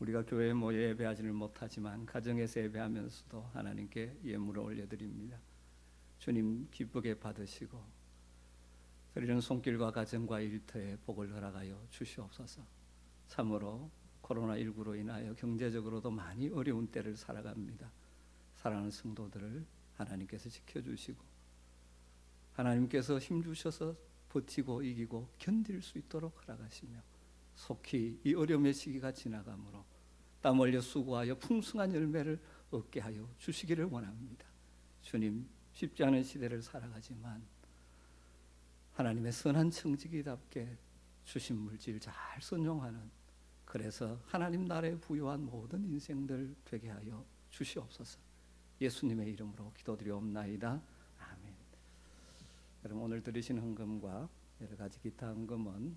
우리가 교회에 모여 예배하지는 못하지만 가정에서 예배하면서도 하나님께 예물을 올려드립니다. 주님 기쁘게 받으시고 드리는 손길과 가정과 일터에 복을 허락하여 주시옵소서. 참으로 코로나19로 인하여 경제적으로도 많이 어려운 때를 살아갑니다. 사랑하는 성도들을 하나님께서 지켜주시고 하나님께서 힘주셔서 버티고 이기고 견딜 수 있도록 허락하시며 속히 이 어려움의 시기가 지나가므로 땀 흘려 수고하여 풍성한 열매를 얻게 하여 주시기를 원합니다. 주님, 쉽지 않은 시대를 살아가지만 하나님의 선한 청지기답게 주신 물질 잘 선용하는, 그래서 하나님 나라에 부여한 모든 인생들 되게 하여 주시옵소서. 예수님의 이름으로 기도드리옵나이다. 아멘. 여러분, 오늘 들으신 헌금과 여러 가지 기타 헌금은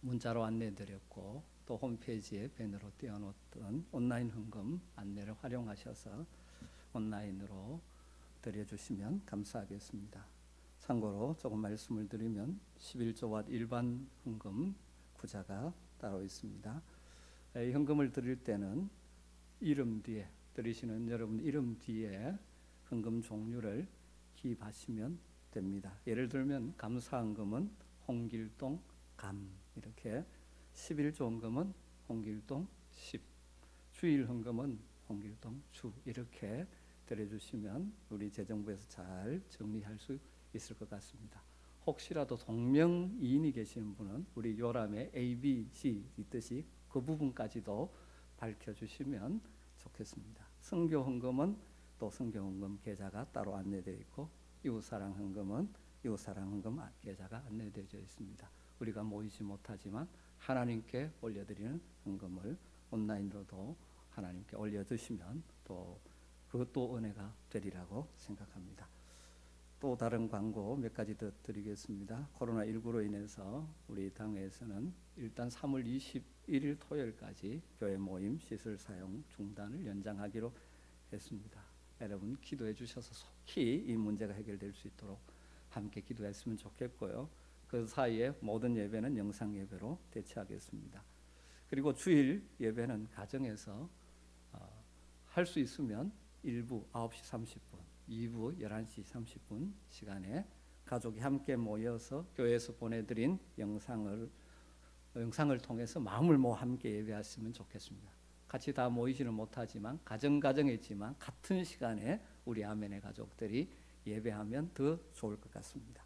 문자로 안내드렸고 또 홈페이지에 배너로 띄워놓던 온라인 헌금 안내를 활용하셔서 온라인으로 드려주시면 감사하겠습니다. 참고로 조금 말씀을 드리면 11조와 일반 헌금 구자가 따로 있습니다. 이 헌금을 드릴 때는 이름 뒤에, 드리시는 여러분 이름 뒤에 헌금 종류를 기입하시면 됩니다. 예를 들면 감사 헌금은 홍길동 감, 이렇게 11조 헌금은 홍길동 10, 주일 헌금은 홍길동 주, 이렇게 드려주시면 우리 재정부에서 잘 정리할 수 있을 것 같습니다. 혹시라도 동명이인이 계시는 분은 우리 요람에 A, B, C 있듯이 그 부분까지도 밝혀주시면 좋겠습니다. 선교 헌금은 또 선교 헌금 계좌가 따로 안내되어 있고 이웃사랑 헌금은 이웃사랑 헌금 계좌가 안내되어 있습니다. 우리가 모이지 못하지만 하나님께 올려드리는 헌금을 온라인으로도 하나님께 올려주시면 또 그것도 은혜가 되리라고 생각합니다. 또 다른 광고 몇 가지 더 드리겠습니다. 코로나19로 인해서 우리 당회에서는 일단 3월 21일 토요일까지 교회 모임 시설 사용 중단을 연장하기로 했습니다. 여러분 기도해 주셔서 속히 이 문제가 해결될 수 있도록 함께 기도했으면 좋겠고요. 그 사이에 모든 예배는 영상 예배로 대체하겠습니다. 그리고 주일 예배는 가정에서 할 수 있으면 1부 9시 30분, 2부 11시 30분 시간에 가족이 함께 모여서 교회에서 보내드린 영상을 통해서 마음을 모아 함께 예배하시면 좋겠습니다. 같이 다 모이지는 못하지만 가정에 있지만 같은 시간에 우리 아멘의 가족들이 예배하면 더 좋을 것 같습니다.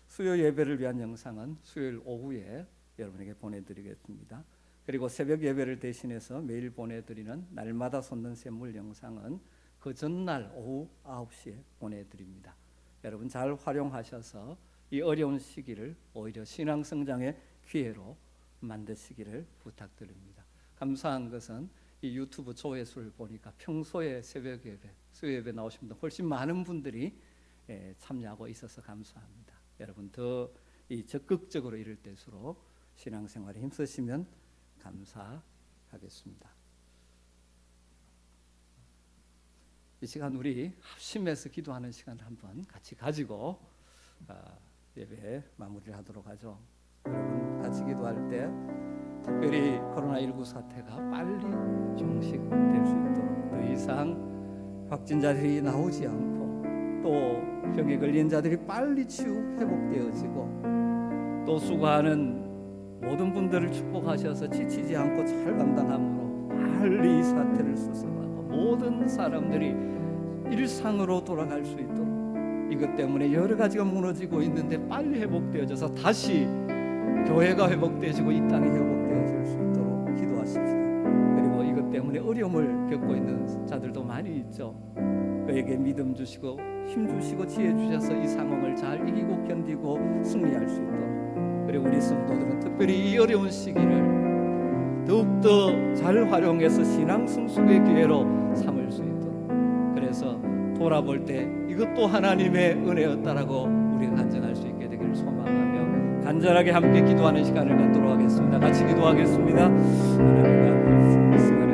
수요 예배를 위한 영상은 수요일 오후에 여러분에게 보내드리겠습니다. 그리고 새벽 예배를 대신해서 매일 보내드리는 날마다 솟는 샘물 영상은 그 전날 오후 9시에 보내드립니다. 여러분 잘 활용하셔서 이 어려운 시기를 오히려 신앙 성장의 기회로 만드시기를 부탁드립니다. 감사한 것은 이 유튜브 조회수를 보니까 평소에 새벽 예배, 수요 예배 나오신 분들 훨씬 많은 분들이 참여하고 있어서 감사합니다. 여러분 더 적극적으로 이럴 때수록 신앙생활에 힘쓰시면 감사하겠습니다. 이 시간 우리 합심해서 기도하는 시간을 한번 같이 가지고 예배 마무리를 하도록 하죠. 여러분 같이 기도할 때 특별히 코로나19 사태가 빨리 종식될 수 있도록 더 이상 확진자들이 나오지 않고 또 병에 걸린 자들이 빨리 치유 회복되어지고 또 수고하는 모든 분들을 축복하셔서 지치지 않고 잘 감당함으로 빨리 이 사태를 수습하고 모든 사람들이 일상으로 돌아갈 수 있도록, 이것 때문에 여러 가지가 무너지고 있는데 빨리 회복되어져서 다시 교회가 회복되어지고 이 땅이 회복되어질 수 있도록 기도하십시다. 그리고 이것 때문에 어려움을 겪고 있는 자들도 많이 있죠. 그에게 믿음 주시고 힘 주시고 지혜 주셔서 이 상황을 잘 이기고 견디고 승리할 수 있도록, 그리고 우리 성도들은 특별히 이 어려운 시기를 더욱더 잘 활용해서 신앙 성숙의 기회로 삼을 수 있도록, 그래서 돌아볼 때 이것도 하나님의 은혜였다라고 우리가 간증할 수 있게 되기를 소망하며 간절하게 함께 기도하는 시간을 갖도록 하겠습니다. 같이 기도하겠습니다. 하나님 이 시간에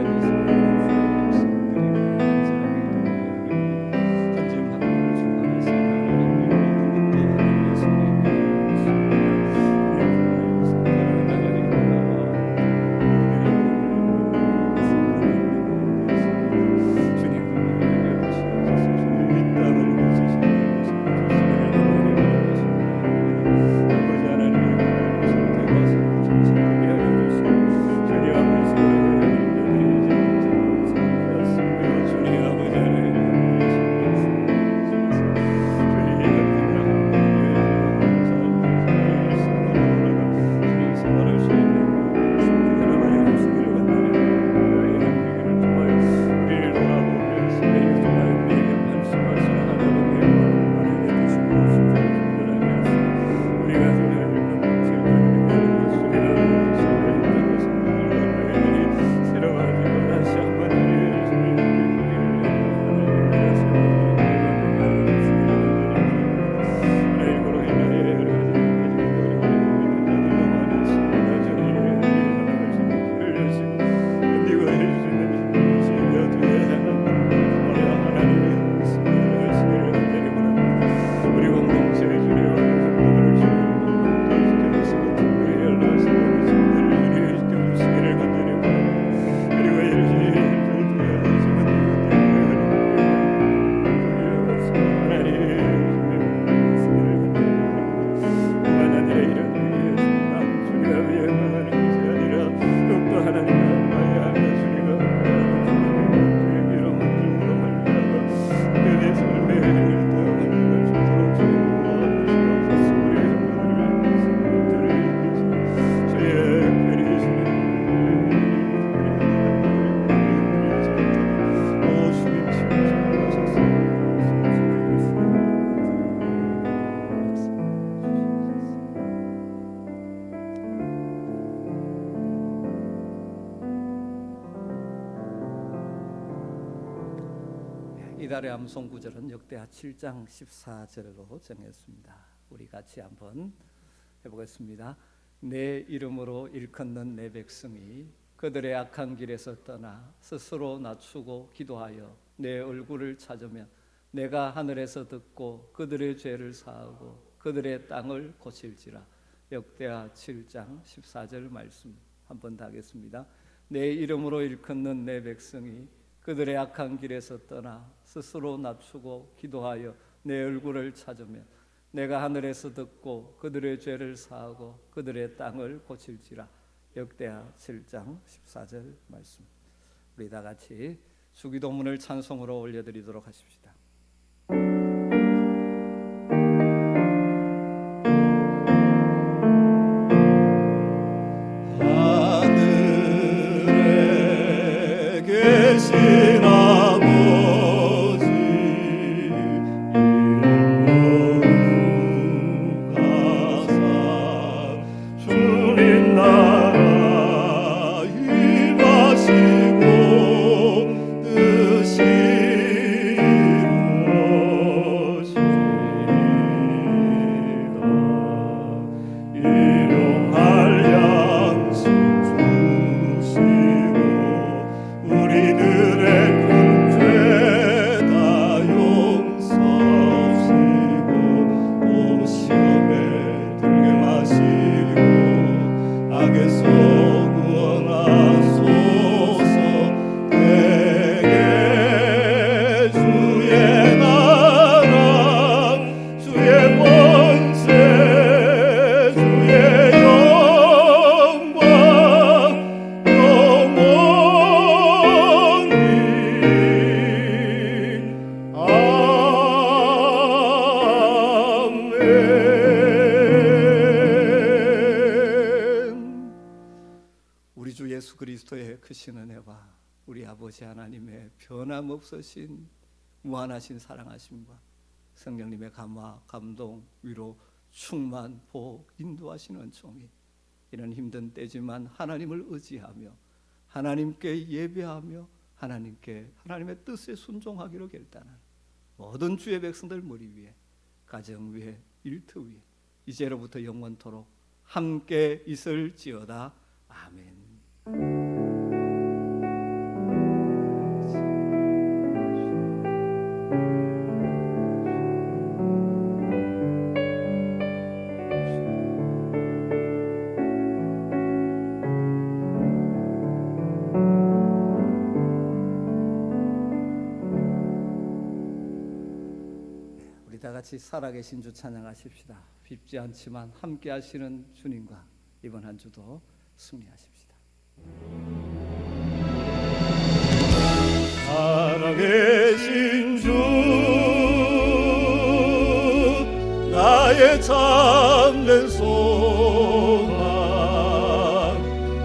올가래 암송 구절은 역대하 7장 14절로 정했습니다. 우리 같이 한번 해보겠습니다. 내 이름으로 일컫는 내 백성이 그들의 악한 길에서 떠나 스스로 낮추고 기도하여 내 얼굴을 찾으면 내가 하늘에서 듣고 그들의 죄를 사하고 그들의 땅을 고칠지라. 역대하 7장 14절 말씀 한번 더 하겠습니다. 내 이름으로 일컫는 내 백성이 그들의 악한 길에서 떠나 스스로 낮추고 기도하여 내 얼굴을 찾으며 내가 하늘에서 듣고 그들의 죄를 사하고 그들의 땅을 고칠지라. 역대하 7장 14절 말씀. 우리 다 같이 주기도문을 찬송으로 올려드리도록 하십시다. 하늘에 계신 아버지 이름 거룩하사 주님 나라 임하시고 뜻이 이루어지리이다. 일용할 양식 주시고 우리들의 큰 죄 다 용서하시고 오 시험에 들게 마시고 악에서 구원하소서. 내게 주의 나라 주의 권세 주의 영광 영원히 아멘. 우리 주 예수 그리스도의 크신 은혜와 우리 아버지 하나님의 변함없으신 무한하신 사랑하심과 성령님의 감화, 감동, 위로, 충만, 보호, 인도하시는 은총이 이런 힘든 때지만 하나님을 의지하며 하나님께 예배하며 하나님의 뜻에 순종하기로 결단한 모든 주의 백성들 머리 위에, 가정 위에, 일터 위에 이제로부터 영원토록 함께 있을지어다. 아멘. 우리 다 같이 살아계신 주 찬양하십시다. 뵙지 않지만 함께 하시는 주님과 이번 한 주도 승리하십시다. 살아계신 주 나의 참된 소망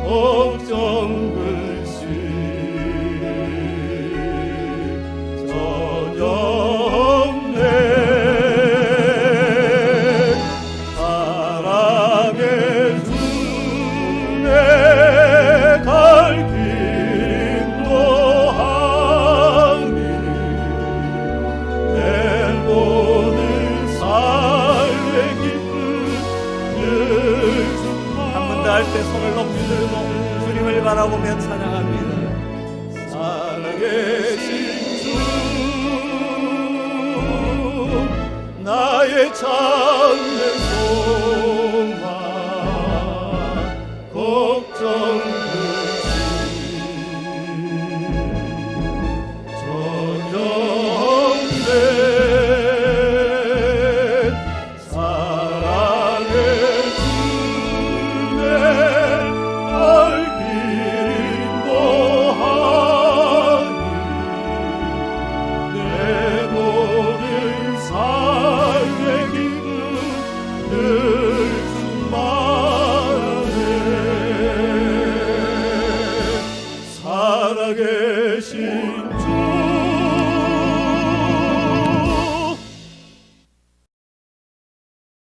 걱정 근심 전혀 없네. 사랑의 주 내 갈 길 인도하니 내 모든 삶의 기쁨 늘 한 번 더 할 때 손을 높이 들고 주님을 바라보며 찬양합니다. 살아계신 주 나의 참된 소망 걱정